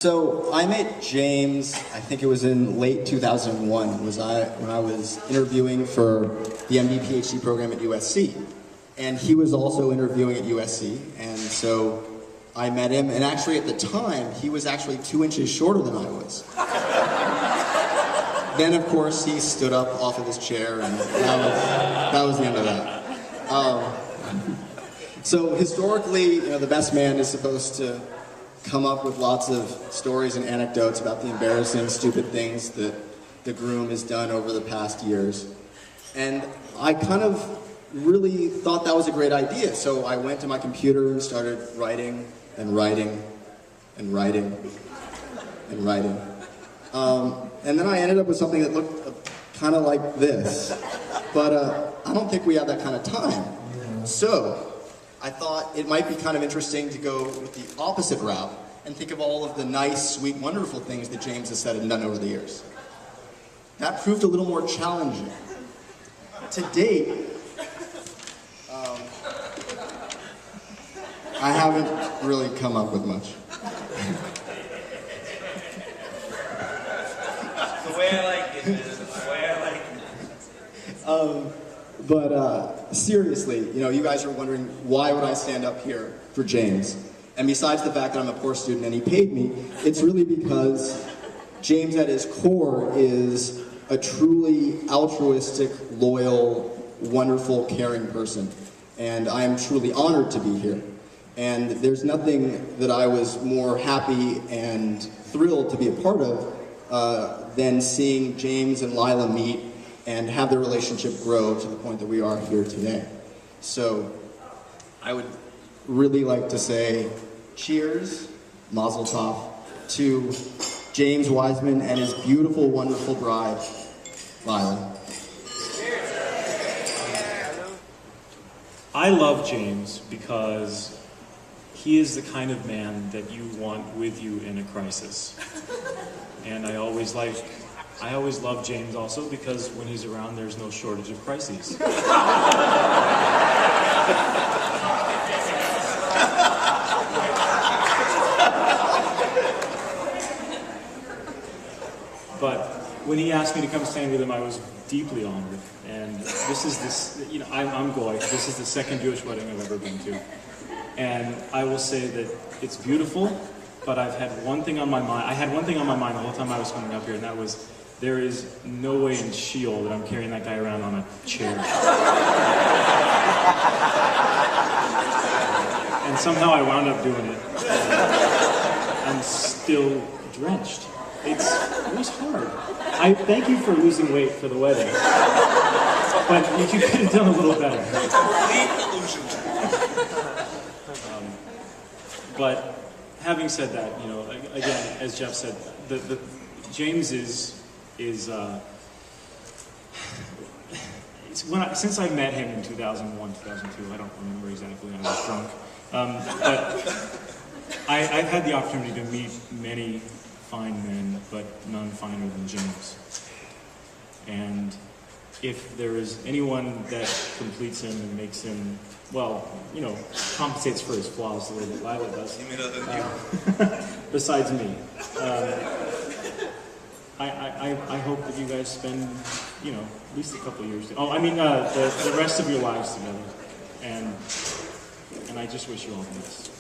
So I met James, I think it was in late 2001, when I was interviewing for the MD PhD program at USC. And he was also interviewing at USC, and so I met him, and actually at the time, he was actually 2 inches shorter than I was. Then of course he stood up off of his chair, and that was the end of that. So historically, the best man is supposed to come up with lots of stories and anecdotes about the embarrassing, stupid things that the groom has done over the past years. And I kind of really thought that was a great idea, so I went to my computer and started writing and writing and writing and writing. And then I ended up with something that looked kind of like this. But I don't think we have that kind of time. So I thought it might be kind of interesting to go with the opposite route and think of all of the nice, sweet, wonderful things that James has said and done over the years. That proved a little more challenging. To date, I haven't really come up with much. The way I like it, man. The way I like it. But seriously, you guys are wondering, why would I stand up here for James? And besides the fact that I'm a poor student and he paid me, it's really because James at his core is a truly altruistic, loyal, wonderful, caring person. And I am truly honored to be here. And there's nothing that I was more happy and thrilled to be a part of than seeing James and Lila meet and have their relationship grow to the point that we are here today. So I would really like to say cheers, mazel tov, to James Wiseman and his beautiful, wonderful bride, Lila. I love James because he is the kind of man that you want with you in a crisis. And I always love James also because when he's around, there's no shortage of crises. But when he asked me to come stand with him, I was deeply honored. And I'm Goy. This is the second Jewish wedding I've ever been to. And I will say that it's beautiful, but I've had one thing on my mind. I had one thing on my mind the whole time I was coming up here, and that was, there is no way in Sheol that I'm carrying that guy around on a chair. And somehow I wound up doing it. I'm still drenched. It was hard. I thank you for losing weight for the wedding. But you could have done a little better. Complete illusion. But having said that, again, as Jeff said, James since I met him in 2001, 2002, I don't remember exactly when I was drunk, but I've had the opportunity to meet many fine men, but none finer than James. And if there is anyone that completes him and makes him, compensates for his flaws the way that Lila does, besides me, I hope that you guys spend, at least a couple of years. The rest of your lives together, and I just wish you all the best.